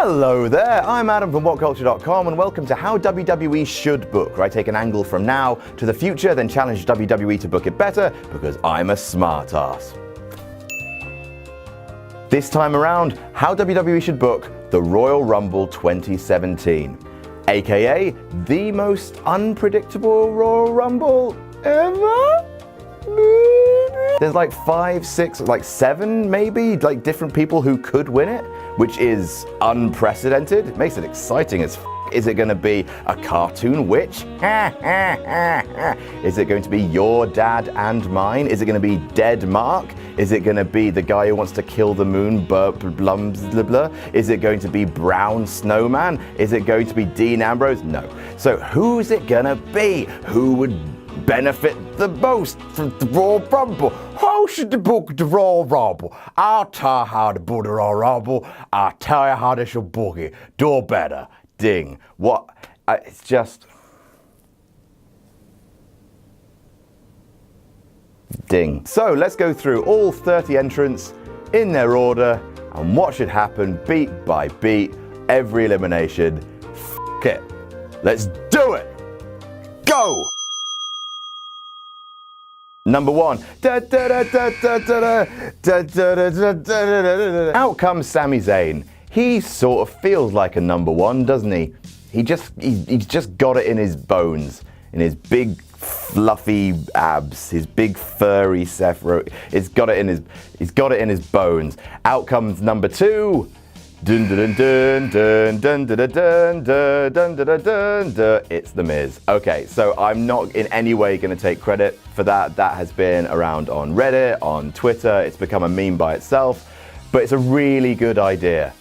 Hello there, I'm Adam from WhatCulture.com and welcome to How WWE Should Book, where I take an angle from now to the future, then challenge WWE to book it better because I'm a smartass. This time around, How WWE Should Book the Royal Rumble 2017, aka the most unpredictable Royal Rumble ever? There's like 5, 6, like 7 maybe, like different people who could win it, which is unprecedented. It makes it exciting as f***. Is it going to be a cartoon witch? Is it going to be your dad and mine? Is it going to be Dead Mark? Is it going to be the guy who wants to kill the moon, Is it going to be Brown Snowman? Is it going to be Dean Ambrose? No. So who's it going to be? Who would benefit the most from the Royal Rumble? How should the book the Royal Rumble? I'll tell you how to book the Royal Rumble. I'll tell you how they should book it. Do better. Ding. What? It's just... Ding. So let's go through all 30 entrants in their order and what should happen beat by beat, every elimination. F*** it. Let's do it. Go! Number 1. Out comes Sami Zayn. He sort of feels like a number 1, doesn't he? He's just got it in his bones, in his big fluffy abs, his big furry he's got it in his bones. Out comes number 2. Dun dun dun dun dun dun dun dun dun dun dun dun. It's The Miz. Okay, so I'm not in any way going to take credit for that. That has been around on Reddit, on Twitter. It's become a meme by itself, but it's a really good idea.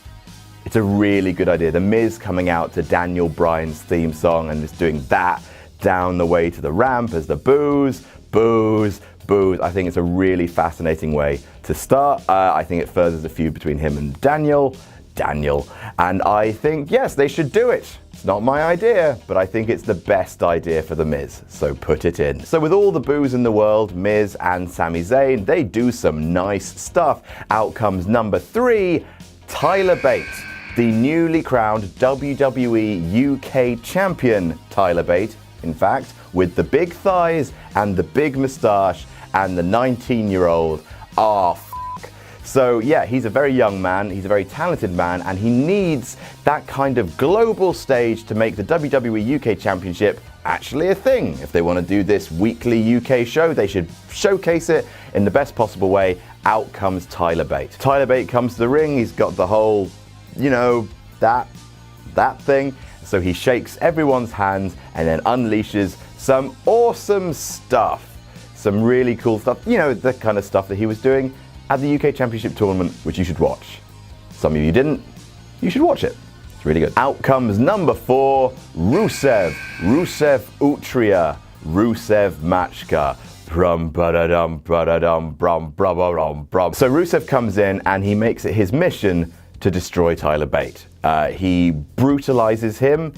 It's a really good idea. The Miz coming out to Daniel Bryan's theme song and just doing that down the way to the ramp as the boos, boos, boos. I think it's a really fascinating way to start. I think it furthers the feud between him and Daniel. And I think, yes, they should do it. It's not my idea, but I think it's the best idea for The Miz, so put it in. So with all the boos in the world, Miz and Sami Zayn, they do some nice stuff. Out comes number 3, Tyler Bate, the newly crowned WWE UK champion. Tyler Bate, in fact, with the big thighs and the big moustache and the 19-year-old. So yeah, he's a very young man, he's a very talented man, and he needs that kind of global stage to make the WWE UK Championship actually a thing. If they want to do this weekly UK show, they should showcase it in the best possible way. Out comes Tyler Bate. Tyler Bate comes to the ring, he's got the whole, that thing. So he shakes everyone's hands and then unleashes some awesome stuff. Some really cool stuff. The kind of stuff that he was doing at the UK Championship Tournament, which you should watch. Some of you didn't, you should watch it. It's really good. Out comes number 4, Rusev Utria, Rusev Machka. So Rusev comes in and he makes it his mission to destroy Tyler Bate. He brutalizes him.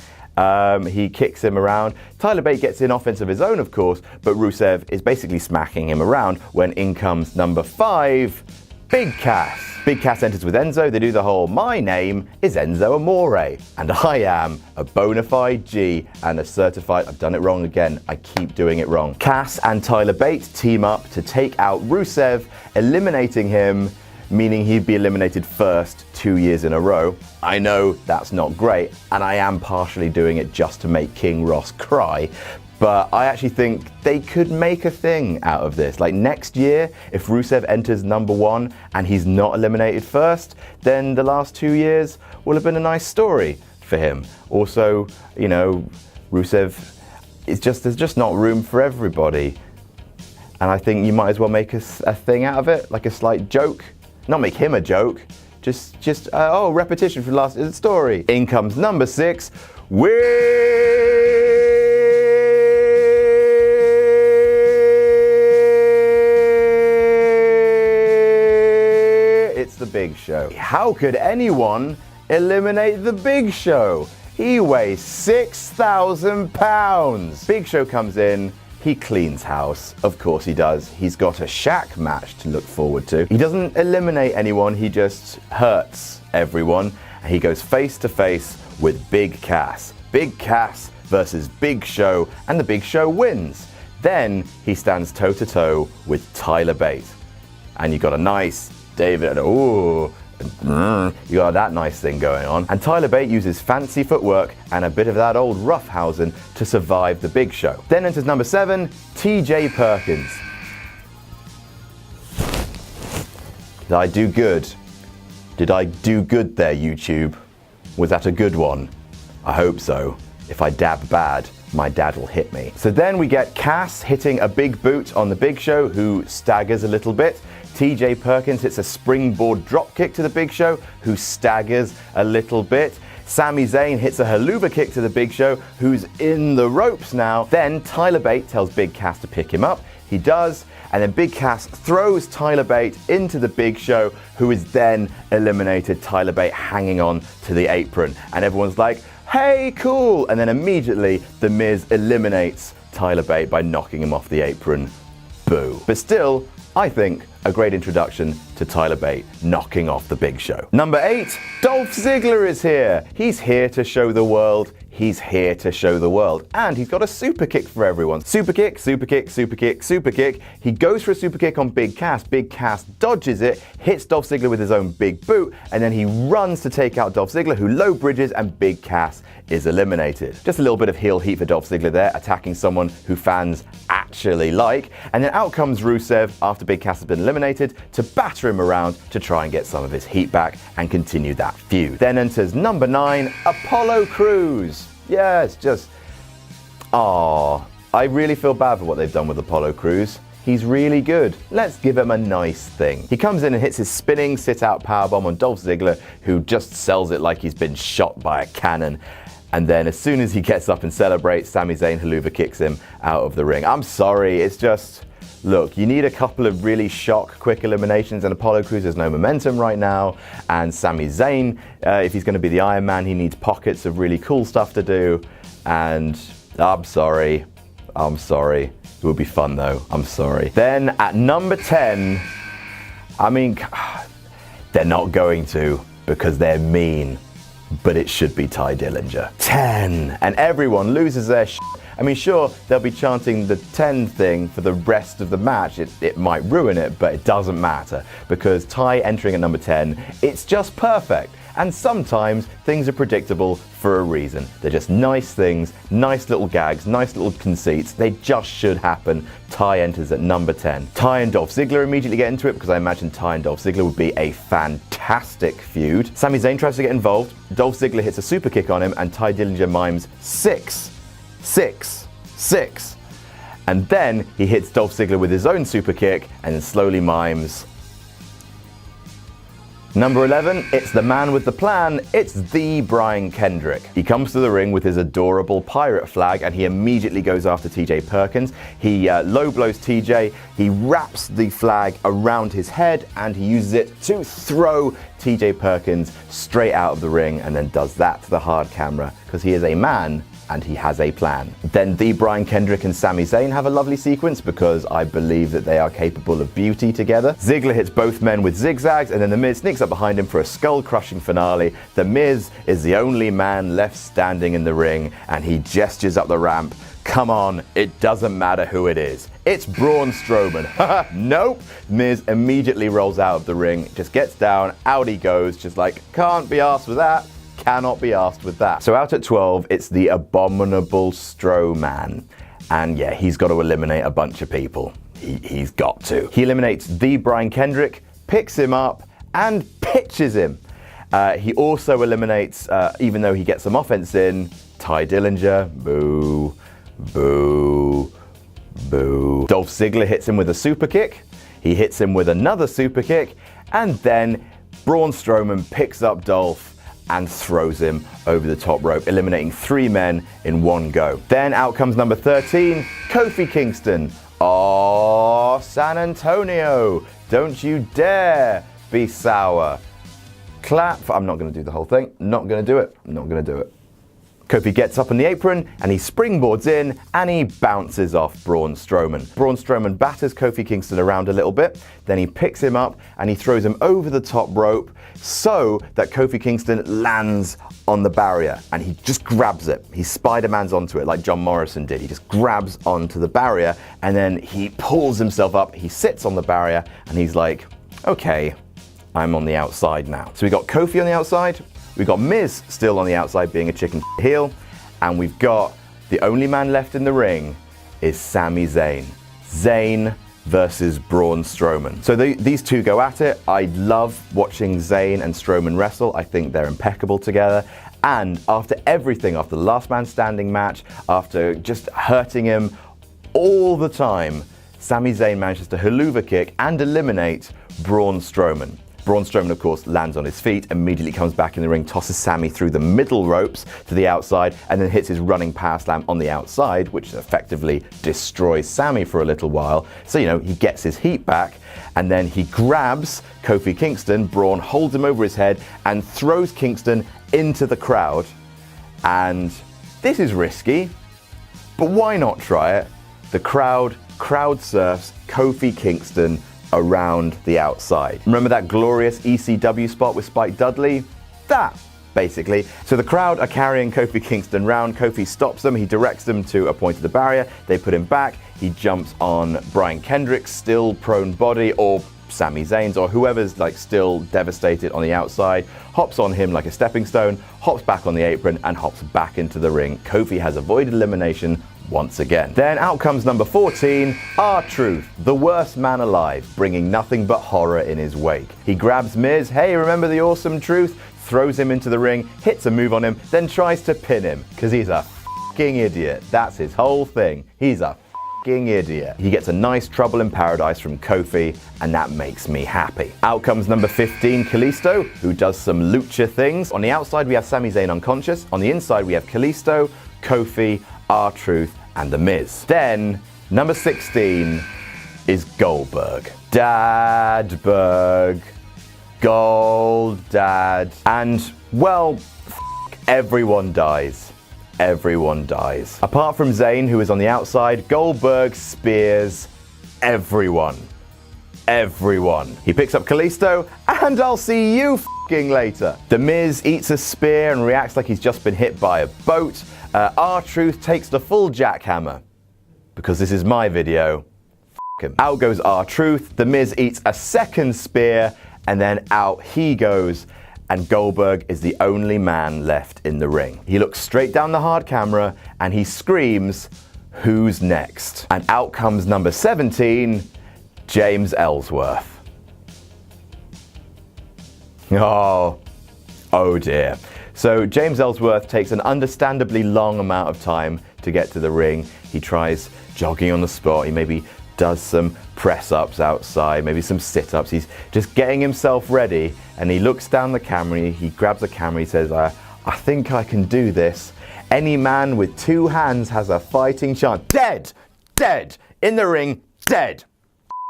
He kicks him around. Tyler Bate gets in offense of his own, of course, but Rusev is basically smacking him around when in comes number 5, Big Cass. Big Cass enters with Enzo. They do the whole, my name is Enzo Amore, and I am a bona fide G and a certified, I've done it wrong again, I keep doing it wrong. Cass and Tyler Bate team up to take out Rusev, eliminating him, meaning he'd be eliminated first 2 years in a row. I know that's not great, and I am partially doing it just to make King Ross cry, but I actually think they could make a thing out of this. Like next year, if Rusev enters number 1 and he's not eliminated first, then the last 2 years will have been a nice story for him. Also, Rusev, there's just not room for everybody. And I think you might as well make a thing out of it, like a slight joke. Not make him a joke, just repetition from the last story. In comes number 6, it's the Big Show. How could anyone eliminate the Big Show? He weighs 6,000 pounds. Big Show comes in. He cleans house, of course he does. He's got a Shaq match to look forward to. He doesn't eliminate anyone, he just hurts everyone. and he goes face to face with Big Cass. Big Cass versus Big Show, and the Big Show wins. Then he stands toe to toe with Tyler Bate. And you got a nice David, you got that nice thing going on. And Tyler Bate uses fancy footwork and a bit of that old roughhousing to survive the Big Show. Then enters number 7, TJ Perkins. Did I do good? Did I do good there, YouTube? Was that a good one? I hope so. If I dab bad, my dad will hit me. So then we get Cass hitting a big boot on the Big Show, who staggers a little bit. TJ Perkins hits a springboard dropkick to the Big Show, who staggers a little bit. Sami Zayn hits a haluva kick to the Big Show, who's in the ropes now. Then Tyler Bate tells Big Cass to pick him up. He does, and then Big Cass throws Tyler Bate into the Big Show, who is then eliminated. Tyler Bate hanging on to the apron, and everyone's like, hey, cool! And then immediately The Miz eliminates Tyler Bate by knocking him off the apron. Boo. But still, I think a great introduction to Tyler Bate knocking off the Big Show. Number 8, Dolph Ziggler is here. He's here to show the world. He's here to show the world. And he's got a super kick for everyone. Super kick, super kick, super kick, super kick. He goes for a super kick on Big Cass. Big Cass dodges it, hits Dolph Ziggler with his own big boot, and then he runs to take out Dolph Ziggler, who low bridges, and Big Cass is eliminated. Just a little bit of heel heat for Dolph Ziggler there, attacking someone who fans actually like. And then out comes Rusev after Big Cass has been eliminated to batter him around to try and get some of his heat back and continue that feud. Then enters number 9, Apollo Crews. Yeah, it's just, I really feel bad for what they've done with Apollo Crews. He's really good. Let's give him a nice thing. He comes in and hits his spinning sit-out powerbomb on Dolph Ziggler, who just sells it like he's been shot by a cannon. And then as soon as he gets up and celebrates, Sami Zayn haluva kicks him out of the ring. I'm sorry, it's just, look, you need a couple of really quick eliminations, and Apollo Crews has no momentum right now. And Sami Zayn, if he's going to be the Iron Man, he needs pockets of really cool stuff to do. And I'm sorry. It would be fun though. I'm sorry. Then at number 10, I mean, they're not going to because they're mean, but it should be Ty Dillinger. 10. And everyone loses their shit. I mean, sure, they'll be chanting the 10 thing for the rest of the match. It might ruin it, but it doesn't matter because Ty entering at number 10, it's just perfect. And sometimes things are predictable for a reason. They're just nice things, nice little gags, nice little conceits. They just should happen. Ty enters at number 10. Ty and Dolph Ziggler immediately get into it because I imagine Ty and Dolph Ziggler would be a fantastic feud. Sami Zayn tries to get involved. Dolph Ziggler hits a super kick on him and Ty Dillinger mimes 6. And then he hits Dolph Ziggler with his own super kick and then slowly mimes. Number 11, it's the man with the plan. It's the Brian Kendrick. He comes to the ring with his adorable pirate flag and he immediately goes after TJ Perkins. He low blows TJ, he wraps the flag around his head and he uses it to throw TJ Perkins straight out of the ring and then does that to the hard camera because he is a man and he has a plan. Then the Brian Kendrick and Sami Zayn have a lovely sequence because I believe that they are capable of beauty together. Ziggler hits both men with zigzags and then The Miz sneaks up behind him for a skull-crushing finale. The Miz is the only man left standing in the ring and he gestures up the ramp. Come on, it doesn't matter who it is. It's Braun Strowman. Nope. Miz immediately rolls out of the ring, just gets down, out he goes, just like, can't be arsed with that. Cannot be asked with that. So out at 12, it's the abominable Strowman. And yeah, he's got to eliminate a bunch of people. He's got to. He eliminates the Brian Kendrick, picks him up, and pitches him. He also eliminates, even though he gets some offense in, Ty Dillinger. Boo, boo, boo. Dolph Ziggler hits him with a super kick. He hits him with another super kick. And then Braun Strowman picks up Dolph and throws him over the top rope, eliminating 3 men in one go. Then out comes number 13, Kofi Kingston. Oh, San Antonio, don't you dare be sour. Clap. I'm not going to do the whole thing. Not going to do it. Not going to do it. Kofi gets up on the apron and he springboards in and he bounces off Braun Strowman. Braun Strowman batters Kofi Kingston around a little bit, then he picks him up and he throws him over the top rope so that Kofi Kingston lands on the barrier and he just grabs it. He Spider-Mans onto it like John Morrison did. He just grabs onto the barrier and then he pulls himself up, he sits on the barrier and he's like, okay, I'm on the outside now. So we got Kofi on the outside, we've got Miz still on the outside being a chicken heel, and we've got the only man left in the ring is Sami Zayn. Zayn versus Braun Strowman. So these two go at it. I love watching Zayn and Strowman wrestle. I think they're impeccable together. And after everything, after the last man standing match, after just hurting him all the time, Sami Zayn manages to haluva kick and eliminate Braun Strowman. Braun Strowman, of course, lands on his feet, immediately comes back in the ring, tosses Sami through the middle ropes to the outside, and then hits his running power slam on the outside, which effectively destroys Sami for a little while. So, he gets his heat back, and then he grabs Kofi Kingston. Braun holds him over his head and throws Kingston into the crowd. And this is risky, but why not try it? The crowd surfs Kofi Kingston around the outside. Remember that glorious ECW spot with Spike Dudley? That, basically. So the crowd are carrying Kofi Kingston round. Kofi stops them. He directs them to a point of the barrier. They put him back. He jumps on Brian Kendrick's still prone body, or Sami Zayn's, or whoever's still devastated on the outside, hops on him like a stepping stone, hops back on the apron, and hops back into the ring. Kofi has avoided elimination once again. Then out comes number 14, R-Truth, the worst man alive, bringing nothing but horror in his wake. He grabs Miz, hey, remember the awesome Truth? Throws him into the ring, hits a move on him, then tries to pin him, because he's a f***ing idiot. That's his whole thing. He's a f***ing idiot. He gets a nice Trouble in Paradise from Kofi, and that makes me happy. Out comes number 15, Kalisto, who does some lucha things. On the outside, we have Sami Zayn unconscious. On the inside, we have Kalisto, Kofi, R-Truth, and The Miz. Then, number 16 is Goldberg. Dadberg. Gold Dad. And, well, everyone dies. Everyone dies. Apart from Zayn, who is on the outside, Goldberg spears everyone. Everyone. He picks up Kalisto, and I'll see you f***ing later. The Miz eats a spear and reacts like he's just been hit by a boat. R-Truth takes the full jackhammer. Because this is my video, f*** him. Out goes R-Truth, The Miz eats a second spear, and then out he goes, and Goldberg is the only man left in the ring. He looks straight down the hard camera, and he screams, "Who's next?" And out comes number 17, James Ellsworth. Oh dear. So James Ellsworth takes an understandably long amount of time to get to the ring. He tries jogging on the spot. He maybe does some press-ups outside, maybe some sit-ups. He's just getting himself ready, and he looks down the camera. He grabs the camera. He says, I think I can do this. Any man with two hands has a fighting chance. Dead, in the ring, dead.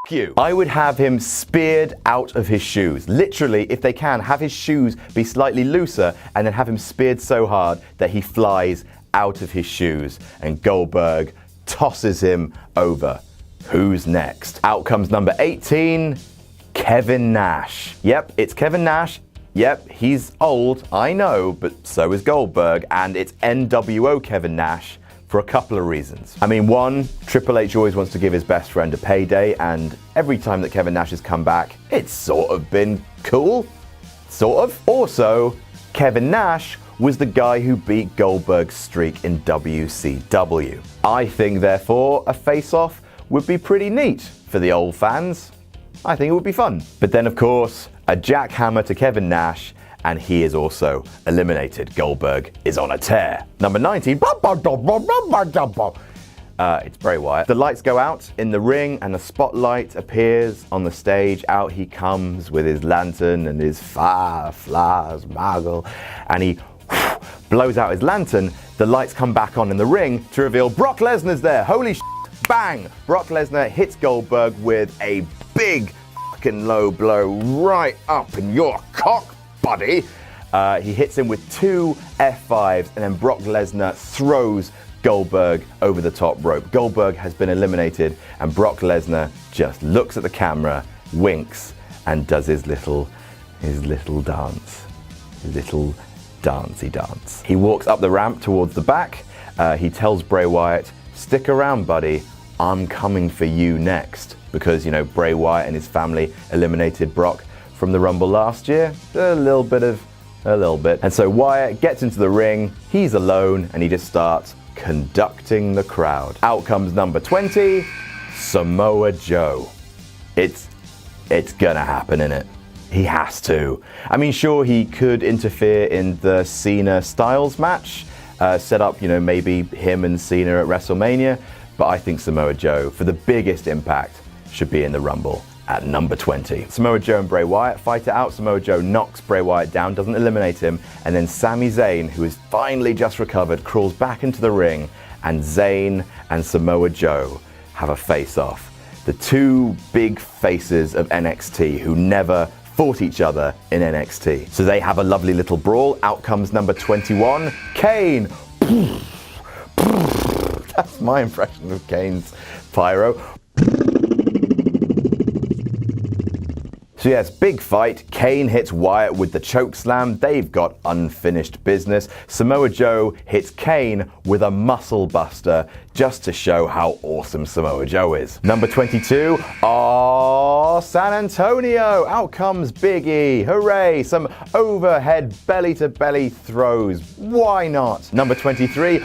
You. I would have him speared out of his shoes. Literally, if they can, have his shoes be slightly looser and then have him speared so hard that he flies out of his shoes, and Goldberg tosses him over. Who's next? Out comes number 18, Kevin Nash. Yep, it's Kevin Nash. Yep, he's old, I know, but so is Goldberg, and it's NWO Kevin Nash. For a couple of reasons. I mean, one, Triple H always wants to give his best friend a payday, and every time that Kevin Nash has come back, it's sort of been cool. Sort of. Also, Kevin Nash was the guy who beat Goldberg's streak in WCW. I think, therefore, a face-off would be pretty neat for the old fans. I think it would be fun. But then, of course, a jackhammer to Kevin Nash, and he is also eliminated. Goldberg is on a tear. Number 19, it's Bray Wyatt. The lights go out in the ring, and a spotlight appears on the stage. Out he comes with his lantern and his flares, maggle, and he blows out his lantern. The lights come back on in the ring to reveal Brock Lesnar's there. Holy bang! Brock Lesnar hits Goldberg with a big fucking low blow right up in your cock, buddy. He hits him with 2 F5s, and then Brock Lesnar throws Goldberg over the top rope. Goldberg has been eliminated, and Brock Lesnar just looks at the camera, winks, and does his little dance. His little dancey dance. He walks up the ramp towards the back. He tells Bray Wyatt, "Stick around, buddy. I'm coming for you next." Because, you know, Bray Wyatt and his family eliminated Brock from the Rumble last year. A little bit. And so Wyatt gets into the ring. He's alone, and he just starts conducting the crowd. Out comes number 20, Samoa Joe. It's gonna happen, innit? He has to. I mean, sure, he could interfere in the Cena-Styles match, set up, you know, maybe him and Cena at WrestleMania, but I think Samoa Joe, for the biggest impact, should be in the Rumble at number 20. Samoa Joe and Bray Wyatt fight it out. Samoa Joe knocks Bray Wyatt down, doesn't eliminate him, and then Sami Zayn, who is finally just recovered, crawls back into the ring, and Zayn and Samoa Joe have a face-off. The two big faces of NXT who never fought each other in NXT. So they have a lovely little brawl. Out comes number 21, Kane. That's my impression of Kane's pyro. So yes, big fight. Kane hits Wyatt with the choke slam. They've got unfinished business. Samoa Joe hits Kane with a muscle buster just to show how awesome Samoa Joe is. Number 22, San Antonio. Out comes Big E. Hooray, some overhead belly-to-belly throws. Why not? Number 23,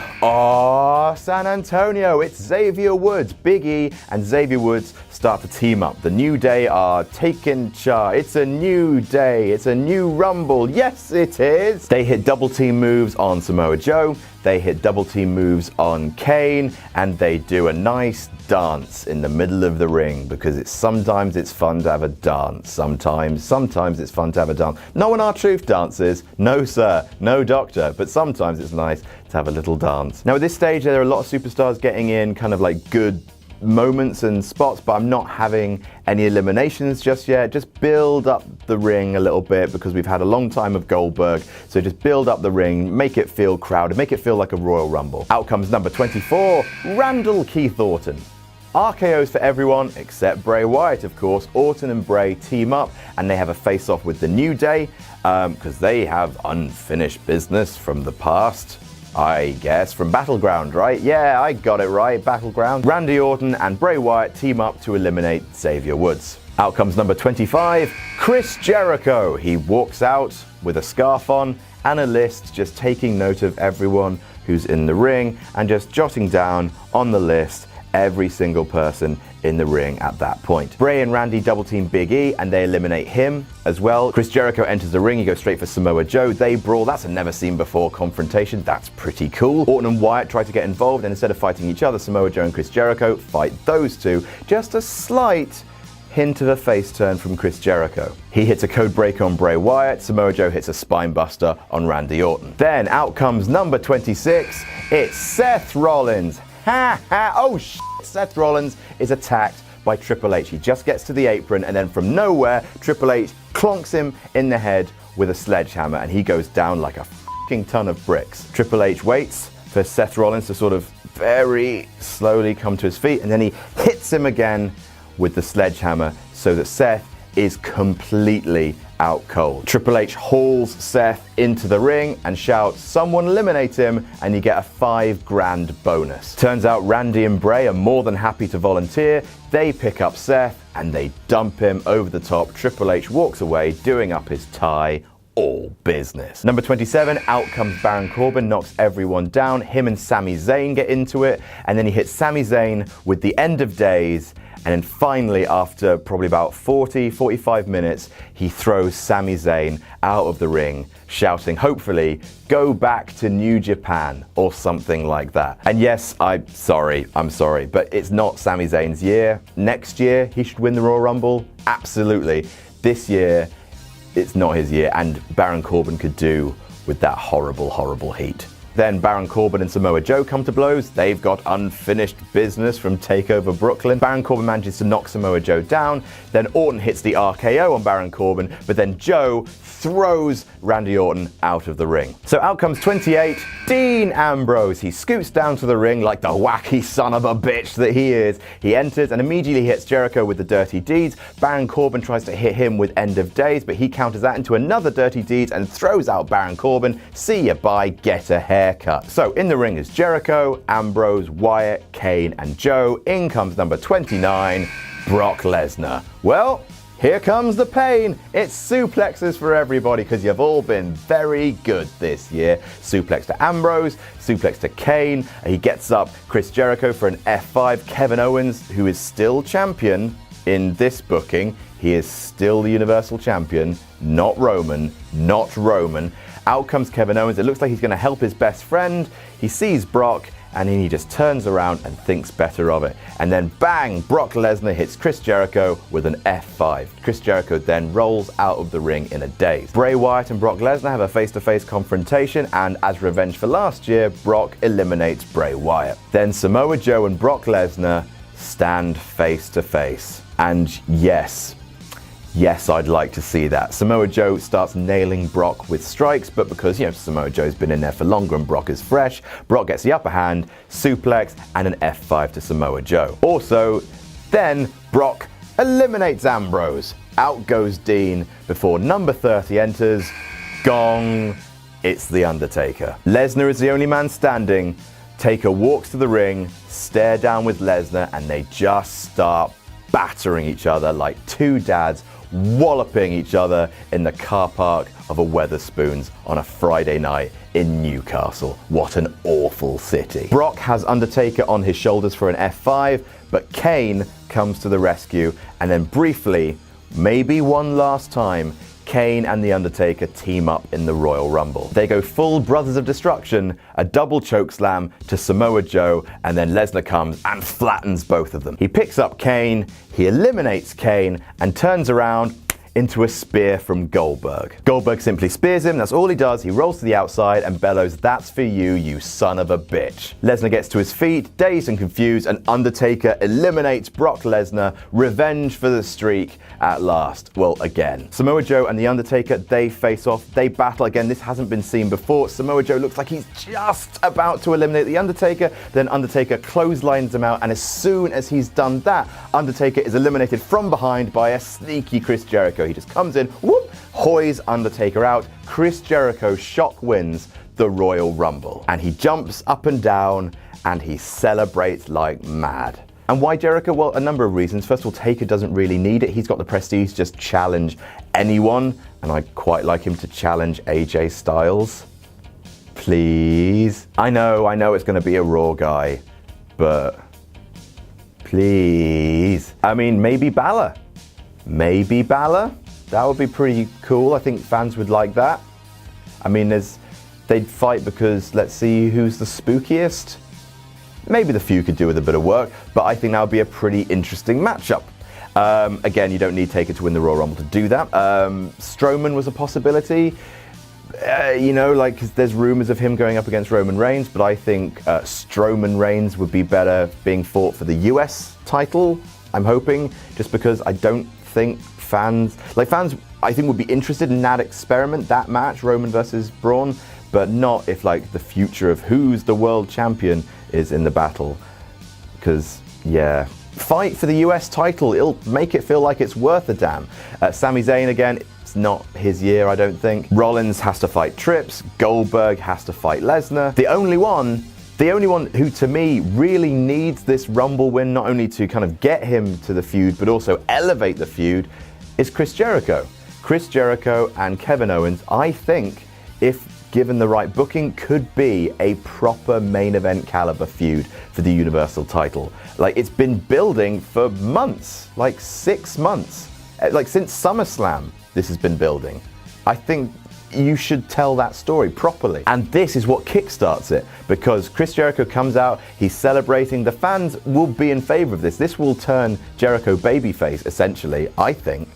San Antonio. It's Xavier Woods. Big E and Xavier Woods start to team up. The New Day are taking charge. It's a new day. It's a new Rumble. Yes, it is. They hit double team moves on Samoa Joe. They hit double team moves on Kane, and they do a nice dance in the middle of the ring, because sometimes it's fun to have a dance. Sometimes it's fun to have a dance. Not when R-Truth dances. No, sir. No, doctor. But sometimes it's nice to have a little dance. Now, at this stage, there are a lot of superstars getting in kind of like good moments and spots, but I'm not having any eliminations just yet. Just build up the ring a little bit, because we've had a long time of Goldberg. So just build up the ring, make it feel crowded, make it feel like a Royal Rumble. Out comes number 24, Randall Keith Orton. RKOs for everyone except Bray Wyatt, of course. Orton and Bray team up, and they have a face-off with the New Day, because they have unfinished business from the past. I guess, from Battleground, right? Yeah, I got it right, Battleground. Randy Orton and Bray Wyatt team up to eliminate Xavier Woods. Out comes number 25, Chris Jericho. He walks out with a scarf on and a list, just taking note of everyone who's in the ring and just jotting down on the list every single person in the ring at that point. Bray and Randy double team Big E, and they eliminate him as well. Chris Jericho enters the ring. He goes straight for Samoa Joe. They brawl. That's a never seen before confrontation. That's pretty cool. Orton and Wyatt try to get involved, and instead of fighting each other, Samoa Joe and Chris Jericho fight those two. Just a slight hint of a face turn from Chris Jericho. He hits a code breaker on Bray Wyatt. Samoa Joe hits a spine buster on Randy Orton. Then out comes number 26. It's Seth Rollins. Ha ha! Oh shit! Seth Rollins is attacked by Triple H. He just gets to the apron, and then from nowhere, Triple H clonks him in the head with a sledgehammer, and he goes down like a fucking ton of bricks. Triple H waits for Seth Rollins to sort of very slowly come to his feet, and then he hits him again with the sledgehammer so that Seth is completely out cold. Triple H hauls Seth into the ring and shouts, "Someone eliminate him," and you get a $5,000 bonus. Turns out Randy and Bray are more than happy to volunteer. They pick up Seth and they dump him over the top. Triple H walks away, doing up his tie. All business. Number 27, out comes Baron Corbin, knocks everyone down. Him and Sami Zayn get into it, and then he hits Sami Zayn with the End of Days. And then finally, after probably about 45 minutes, he throws Sami Zayn out of the ring, shouting, hopefully, "Go back to New Japan," or something like that. And yes, I'm sorry, but it's not Sami Zayn's year. Next year, he should win the Royal Rumble. Absolutely. This year, it's not his year, and Baron Corbin could do with that horrible, horrible heat. Then Baron Corbin and Samoa Joe come to blows. They've got unfinished business from TakeOver Brooklyn. Baron Corbin manages to knock Samoa Joe down. Then Orton hits the RKO on Baron Corbin, but then Joe throws Randy Orton out of the ring. So out comes 28, Dean Ambrose. He scoots down to the ring like the wacky son of a bitch that he is. He enters and immediately hits Jericho with the Dirty Deeds. Baron Corbin tries to hit him with End of Days, but he counters that into another Dirty Deeds and throws out Baron Corbin. See ya, bye, get a haircut. So in the ring is Jericho, Ambrose, Wyatt, Kane, and Joe. In comes number 29, Brock Lesnar. Well, here comes the pain. It's suplexes for everybody because you've all been very good this year. Suplex to Ambrose, suplex to Kane. He gets up Chris Jericho for an F5. Kevin Owens, who is still champion in this booking, he is still the Universal Champion, not Roman, not Roman. Out comes Kevin Owens. It looks like he's going to help his best friend. He sees Brock, and then he just turns around and thinks better of it. And then bang, Brock Lesnar hits Chris Jericho with an F5. Chris Jericho then rolls out of the ring in a daze. Bray Wyatt and Brock Lesnar have a face-to-face confrontation, and as revenge for last year, Brock eliminates Bray Wyatt. Then Samoa Joe and Brock Lesnar stand face-to-face. And yes, I'd like to see that. Samoa Joe starts nailing Brock with strikes, but because, Samoa Joe's been in there for longer and Brock is fresh, Brock gets the upper hand, suplex, and an F5 to Samoa Joe. Also, then Brock eliminates Ambrose. Out goes Dean before number 30 enters. Gong. It's The Undertaker. Lesnar is the only man standing. Taker walks to the ring, stare down with Lesnar, and they just start battering each other like two dads walloping each other in the car park of a Wetherspoons on a Friday night in Newcastle. What an awful city. Brock has Undertaker on his shoulders for an F5, but Kane comes to the rescue, and then briefly, maybe one last time, Kane and The Undertaker team up in the Royal Rumble. They go full Brothers of Destruction, a double choke slam to Samoa Joe, and then Lesnar comes and flattens both of them. He picks up Kane, he eliminates Kane, and turns around into a spear from Goldberg. Goldberg simply spears him, that's all he does. He rolls to the outside and bellows, "That's for you, you son of a bitch." Lesnar gets to his feet, dazed and confused, and Undertaker eliminates Brock Lesnar. Revenge for the streak at last. Well, again. Samoa Joe and The Undertaker, they face off, they battle again. This hasn't been seen before. Samoa Joe looks like he's just about to eliminate The Undertaker, then Undertaker clotheslines him out, and as soon as he's done that, Undertaker is eliminated from behind by a sneaky Chris Jericho. He just comes in, whoop, hoys Undertaker out. Chris Jericho shock wins the Royal Rumble. And he jumps up and down and he celebrates like mad. And why Jericho? Well, a number of reasons. First of all, Taker doesn't really need it. He's got the prestige to just challenge anyone. And I'd quite like him to challenge AJ Styles. Please. I know it's going to be a Raw guy, but please. I mean, maybe Balor. Maybe Balor? That would be pretty cool. I think fans would like that. I mean, they'd fight because let's see who's the spookiest. Maybe the few could do with a bit of work, but I think that would be a pretty interesting matchup. Again, you don't need Taker to win the Royal Rumble to do that. Strowman was a possibility. 'Cause there's rumors of him going up against Roman Reigns, but I think Strowman Reigns would be better being fought for the US title, I'm hoping, just because I don't think fans I think would be interested in that experiment, that match, Roman versus Braun, but not if the future of who's the world champion is in the battle. Because, fight for the US title, it'll make it feel like it's worth a damn. Sami Zayn again, it's not his year, I don't think. Rollins has to fight Trips, Goldberg has to fight Lesnar. The only one who to me really needs this Rumble win, not only to kind of get him to the feud, but also elevate the feud, is Chris Jericho. Chris Jericho and Kevin Owens, I think, if given the right booking, could be a proper main event caliber feud for the Universal title. It's been building for months, 6 months. Since SummerSlam, this has been building. I think you should tell that story properly. And this is what kickstarts it, because Chris Jericho comes out, he's celebrating, the fans will be in favor of this. This will turn Jericho babyface, essentially, I think.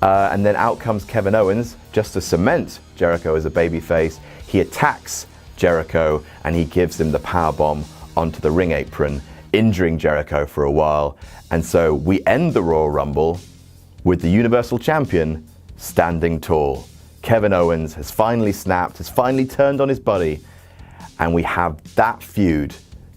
And then out comes Kevin Owens, just to cement Jericho as a babyface. He attacks Jericho, and he gives him the powerbomb onto the ring apron, injuring Jericho for a while. And so we end the Royal Rumble with the Universal Champion standing tall. Kevin Owens has finally snapped, has finally turned on his buddy, and we have that feud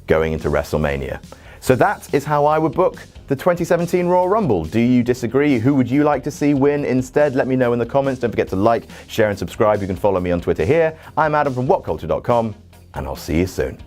going into WrestleMania. So that is how I would book the 2017 Royal Rumble. Do you disagree? Who would you like to see win instead? Let me know in the comments. Don't forget to like, share, and subscribe. You can follow me on Twitter here. I'm Adam from WhatCulture.com, and I'll see you soon.